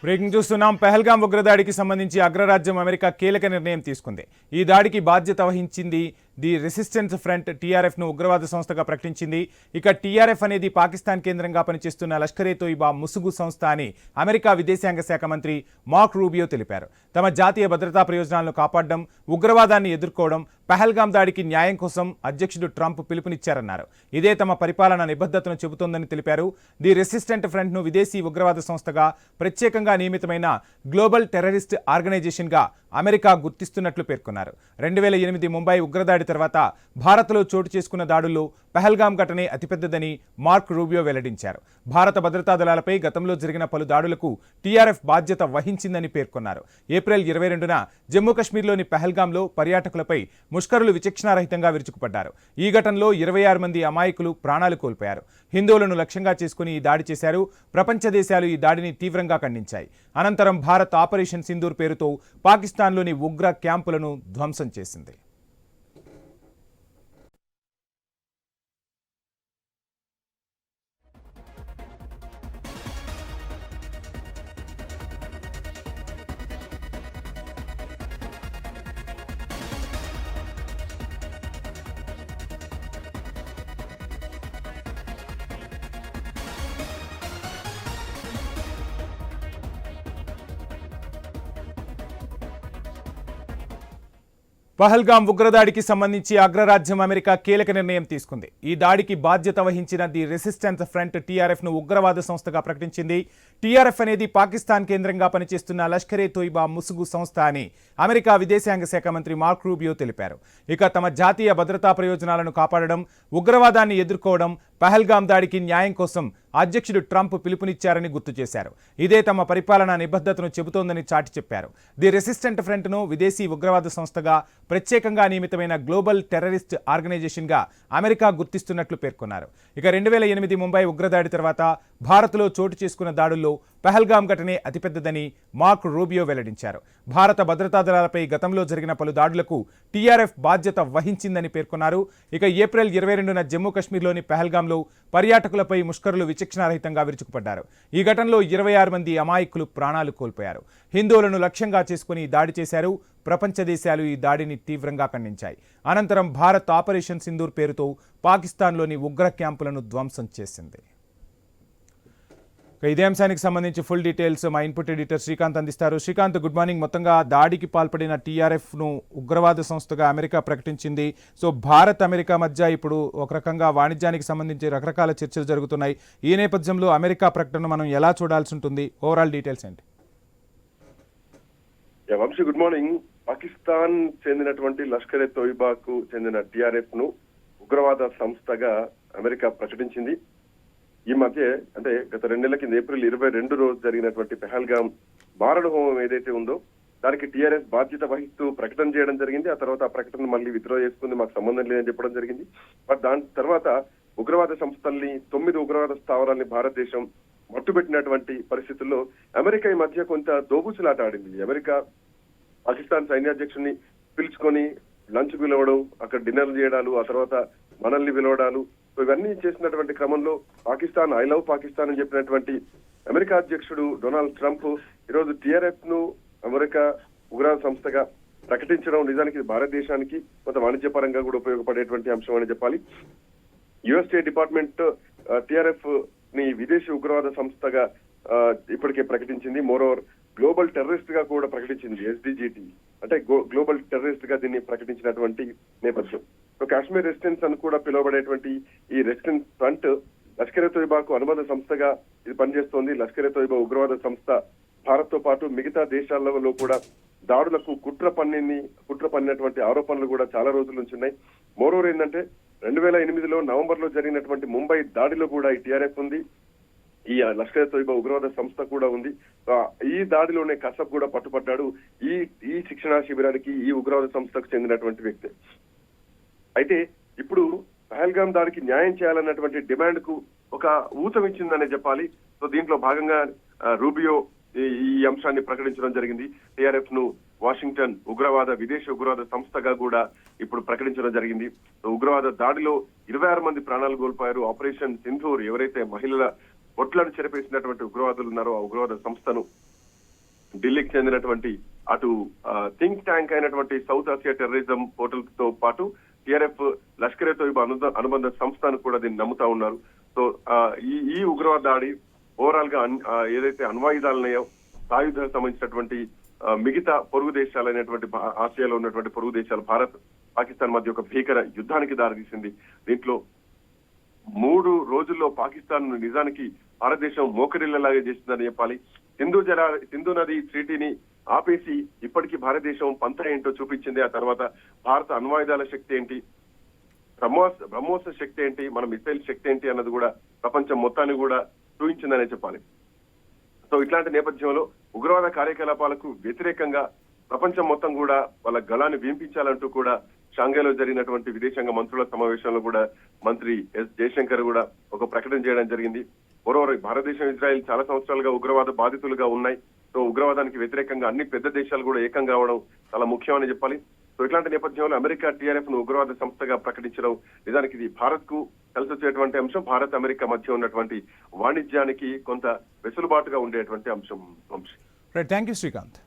Breaking చూస్తున్నాం. పెహల్గాం ఉగ్రదాడికి సంబంధించి అగ్రరాజ్యం అమెరికా కీలక నిర్ణయం తీసుకుంది. ఈ దాడికి బాధ్యత వహించింది ది రెసిస్టెన్స్ ఫ్రంట్ టీఆర్ఎఫ్ ను ఉగ్రవాద సంస్థగా ప్రకటించింది. ఇక టీఆర్ఎఫ్ అనేది పాకిస్తాన్ కేంద్రంగా పనిచేస్తున్న లష్కరే తోయిబా ముసుగు సంస్థ అని అమెరికా విదేశాంగ శాఖ మంత్రి మార్క్ రూబియో తెలిపారు. తమ జాతీయ భద్రతా ప్రయోజనాలను కాపాడడం, ఉగ్రవాదాన్ని ఎదుర్కోవడం, పెహల్గాం దాడికి న్యాయం కోసం అధ్యక్షుడు ట్రంప్ పిలుపునిచ్చారన్నారు. ఇదే తమ పరిపాలన నిబద్ధతను చెబుతోందని తెలిపారు. ది రెసిస్టెంట్ ఫ్రంట్ ను విదేశీ ఉగ్రవాద సంస్థగా ప్రత్యేకంగా నియమితమైన గ్లోబల్ టెర్రరిస్ట్ ఆర్గనైజేషన్ గా అమెరికా గుర్తిస్తున్నట్లు పేర్కొన్నారు. 2008 ముంబై ఉగ్రదాడి తర్వాత భారత్లో చోటు చేసుకున్న దాడుల్లో పెహల్గాం ఘటనే అతిపెద్దదని మార్క్ రూబియో వెల్లడించారు. భారత భద్రతా దళాలపై గతంలో జరిగిన పలు దాడులకు టీఆర్ఎఫ్ బాధ్యత వహించిందని పేర్కొన్నారు. ఏప్రిల్ 22న జమ్మూ కశ్మీర్లోని పెహల్గాంలో పర్యాటకులపై ముష్కరులు విచక్షణారహితంగా విరుచుకుపడ్డారు. ఈ ఘటనలో 26 మంది అమాయకులు ప్రాణాలు కోల్పోయారు. హిందువులను లక్ష్యంగా చేసుకుని ఈ దాడి చేశారు. ప్రపంచ దేశాలు ఈ దాడిని తీవ్రంగా ఖండించాయి. అనంతరం భారత్ ఆపరేషన్ సింధూర్ పేరుతో పాకిస్తాన్లోని ఉగ్ర క్యాంపులను ధ్వంసం చేసింది. పహల్గాం ఉగ్రదాడికి సంబంధించి అగ్రరాజ్యం అమెరికా కీలక నిర్ణయం తీసుకుంది. ఈ దాడికి బాధ్యత వహించిన ది రెసిస్టెన్స్ ఫ్రంట్ టీఆర్ఎఫ్ ను ఉగ్రవాద సంస్థగా ప్రకటించింది. టీఆర్ఎఫ్ అనేది పాకిస్తాన్ కేంద్రంగా పనిచేస్తున్న లష్కరే తోయిబా ముసుగు సంస్థ అని అమెరికా విదేశాంగ శాఖ మంత్రి మార్క్ రూబియో తెలిపారు. ఇక తమ జాతీయ భద్రతా ప్రయోజనాలను కాపాడడం, ఉగ్రవాదాన్ని ఎదుర్కోవడం, పహల్గాం దాడికి న్యాయం కోసం అధ్యక్షుడు ట్రంప్ పిలుపునిచ్చారని గుర్తు చేశారు. ఇదే తమ పరిపాలన నిబద్ధతను చెబుతోందని చాటి చెప్పారు. ది రెసిస్టెంట్ ఫ్రంట్ ను విదేశీ ఉగ్రవాద సంస్థగా ప్రత్యేకంగా నియమితమైన గ్లోబల్ టెర్రరిస్ట్ ఆర్గనైజేషన్ గా అమెరికా గుర్తిస్తున్నట్లు పేర్కొన్నారు. ఇక 2008 ముంబై ఉగ్రదాడి తర్వాత భారత్లో చోటు చేసుకున్న దాడుల్లో పెహల్గాం ఘటనే అతిపెద్దదని మార్క్ రూబియో వెల్లడించారు. భారత భద్రతా దళాలపై గతంలో జరిగిన పలు దాడులకు టీఆర్ఎఫ్ బాధ్యత వహించిందని పేర్కొన్నారు. ఇక ఏప్రిల్ 22న జమ్మూ కశ్మీర్లోని పెహల్గాంలో పర్యాటకులపై ముష్కరులు విచక్షణారహితంగా విరుచుకుపడ్డారు. ఈ ఘటనలో 26 మంది అమాయకులు ప్రాణాలు కోల్పోయారు. హిందువులను లక్ష్యంగా చేసుకుని దాడి చేశారు. ప్రపంచ దేశాలు ఈ దాడిని తీవ్రంగా ఖండించాయి. అనంతరం భారత్ ఆపరేషన్ సింధూర్ పేరుతో పాకిస్తాన్లోని ఉగ్ర క్యాంపులను ధ్వంసం చేసింది. ఇదే అంశానికి సంబంధించి ఫుల్ డీటెయిల్స్ మా ఇన్పుట్ ఎడిటర్ శ్రీకాంత్ అందిస్తారు. Srikanth, good morning. మొత్తంగా దాడికి పాల్పడిన టీఆర్ఎఫ్ ను ఉగ్రవాద సంస్థగా అమెరికా ప్రకటించింది. సో భారత్ అమెరికా మధ్య ఇప్పుడు ఒక రకంగా వాణిజ్యానికి సంబంధించి రకరకాల చర్చలు జరుగుతున్నాయి. ఈ నేపథ్యంలో అమెరికా ప్రకటన మనం ఎలా చూడాల్సి ఉంటుంది? ఓవరాల్ డీటెయిల్స్ ఏంటి? Vamsi, good morning. పాకిస్తాన్ చెందినటువంటి లష్కరే తోయిబాకు చెందిన టీఆర్ఎఫ్ ను ఉగ్రవాద సంస్థగా అమెరికా ప్రకటించింది. ఈ మధ్య అంటే గత 2 నెలల కింద ఏప్రిల్ 22 రోజు జరిగినటువంటి పెహల్గాం మారణ హోమం ఏదైతే ఉందో దానికి టీఆర్ఎస్ బాధ్యత వహిస్తూ ప్రకటన చేయడం జరిగింది. ఆ తర్వాత ఆ ప్రకటన మళ్ళీ విత్డ్రా చేసుకుంది, మాకు సంబంధం లేదని చెప్పడం జరిగింది. బట్ దాని తర్వాత ఉగ్రవాద సంస్థల్ని 9 ఉగ్రవాద స్థావరాల్ని భారతదేశం మట్టుబెట్టినటువంటి పరిస్థితుల్లో అమెరికా ఈ మధ్య కొంత దోబుచులాట ఆడింది. అమెరికా పాకిస్తాన్ సైన్యాధ్యక్షుడిని పిలుచుకొని లంచ్ పిలవడం, అక్కడ డిన్నర్ చేయడాలు, ఆ తర్వాత మనల్ని పిలవడాలు, ఇవన్నీ చేసినటువంటి క్రమంలో పాకిస్తాన్, ఐ లవ్ పాకిస్తాన్ అని చెప్పినటువంటి అమెరికా అధ్యక్షుడు డొనాల్డ్ ట్రంప్ ఈరోజు టీఆర్ఎఫ్ ను అమెరికా ఉగ్రవాద సంస్థగా ప్రకటించడం నిజానికి భారతదేశానికి కొంత వాణిజ్యపరంగా కూడా ఉపయోగపడేటువంటి అంశం అని చెప్పాలి. యుఎస్ స్టేట్ డిపార్ట్మెంట్ టీఆర్ఎఫ్ ని విదేశీ ఉగ్రవాద సంస్థగా ఇప్పటికే ప్రకటించింది. మోరోవర్ గ్లోబల్ టెర్రరిస్ట్ గా కూడా ప్రకటించింది. ఎస్డిజిటి అంటే గ్లోబల్ టెర్రరిస్ట్ గా దీన్ని ప్రకటించినటువంటి నేపథ్యం. కాశ్మీర్ రెసిస్టెన్స్ అని కూడా పిలువబడేటువంటి ఈ రెసిస్టెన్స్ ఫ్రంట్ లష్కరే తోయిబాకు అనుబంధ సంస్థగా ఇది పనిచేస్తోంది. లష్కరే తోయిబా ఉగ్రవాద సంస్థ భారత్ తో పాటు మిగతా దేశాలలో కూడా దాడులకు కుట్ర పన్నినటువంటి ఆరోపణలు కూడా చాలా రోజుల నుంచి ఉన్నాయి. మోరోవర్ ఏంటంటే 2008లో నవంబర్ లో జరిగినటువంటి ముంబై దాడిలో కూడా ఈ టీఆర్ఎఫ్ ఉంది, ఈ లష్కరే తోయిబా ఉగ్రవాద సంస్థ కూడా ఉంది. ఈ దాడిలోనే కసబ్ కూడా పట్టుపడ్డాడు. ఈ శిక్షణా శిబిరానికి ఈ ఉగ్రవాద సంస్థకు చెందినటువంటి వ్యక్తి. అయితే ఇప్పుడు పహల్గాం దాడికి న్యాయం చేయాలన్నటువంటి డిమాండ్ కు ఒక ఊతమిచ్చిందనే చెప్పాలి. సో దీంట్లో భాగంగా రూబియో ఈ అంశాన్ని ప్రకటించడం జరిగింది. టీఆర్ఎఫ్ ను వాషింగ్టన్ విదేశీ ఉగ్రవాద సంస్థగా కూడా ఇప్పుడు ప్రకటించడం జరిగింది. ఉగ్రవాద దాడిలో 26 మంది ప్రాణాలు కోల్పోయారు. ఆపరేషన్ సింధూర్ ఎవరైతే మహిళల ఒట్లను చెరిపేసినటువంటి ఉగ్రవాదులు ఉన్నారో ఆ ఉగ్రవాద సంస్థను ఢిల్లీకి చెందినటువంటి అటు థింక్ ట్యాంక్ అయినటువంటి సౌత్ ఆసియా టెర్రరిజం పోర్టల్ తో పాటు టిఆర్ఎఫ్ లష్కర్ ఏ తోయిబా అనుబంధ సంస్థను కూడా దీన్ని నమ్ముతా ఉన్నారు. సో ఈ ఉగ్రవాద దాడి ఓవరాల్ గా ఏదైతే అణ్వాయుధాలు ఉన్నాయో సాయుధాలకు సంబంధించినటువంటి మిగతా పొరుగు దేశాలైనటువంటి ఆసియాలో ఉన్నటువంటి పొరుగు దేశాలు భారత్ పాకిస్తాన్ మధ్య ఒక భీకర యుద్ధానికి దారితీసింది. దీంట్లో 3 రోజుల్లో పాకిస్తాన్ నిజానికి భారతదేశం మోకరిల్లలాగా చేస్తుందని చెప్పాలి. సింధు నది ట్రీటీని ఆపేసి ఇప్పటికీ భారతదేశం పంత ఏంటో చూపించింది. ఆ తర్వాత భారత అణ్వాయుధాల శక్తి ఏంటి, బ్రహ్మోస్ శక్తి ఏంటి, మన మిసైల్ శక్తి ఏంటి అన్నది కూడా ప్రపంచం మొత్తాన్ని కూడా చూపించిందనే చెప్పాలి. సో ఇట్లాంటి నేపథ్యంలో ఉగ్రవాద కార్యకలాపాలకు వ్యతిరేకంగా ప్రపంచం మొత్తం కూడా వాళ్ళ గళాన్ని వినిపించాలంటూ కూడా షాంఘైలో జరిగినటువంటి విదేశాంగ మంత్రుల సమావేశంలో కూడా మంత్రి ఎస్ జయశంకర్ కూడా ఒక ప్రకటన చేయడం జరిగింది. మరోవర్ భారతదేశం, ఇజ్రాయెల్ చాలా సంవత్సరాలుగా ఉగ్రవాద బాధితులుగా ఉన్నాయి. సో ఉగ్రవాదానికి వ్యతిరేకంగా అన్ని పెద్ద దేశాలు కూడా ఏకం కావడం చాలా ముఖ్యమని చెప్పాలి. సో ఇట్లాంటి నేపథ్యంలో అమెరికా టిఆర్ఎఫ్ ను ఉగ్రవాద సంస్థగా ప్రకటించడం నిజానికి ఇది భారత్ కు కలిసి వచ్చేటువంటి అంశం. భారత్ అమెరికా మధ్య ఉన్నటువంటి వాణిజ్యానికి కొంత వెసులుబాటుగా ఉండేటువంటి అంశం. Right, thank you Srikanth.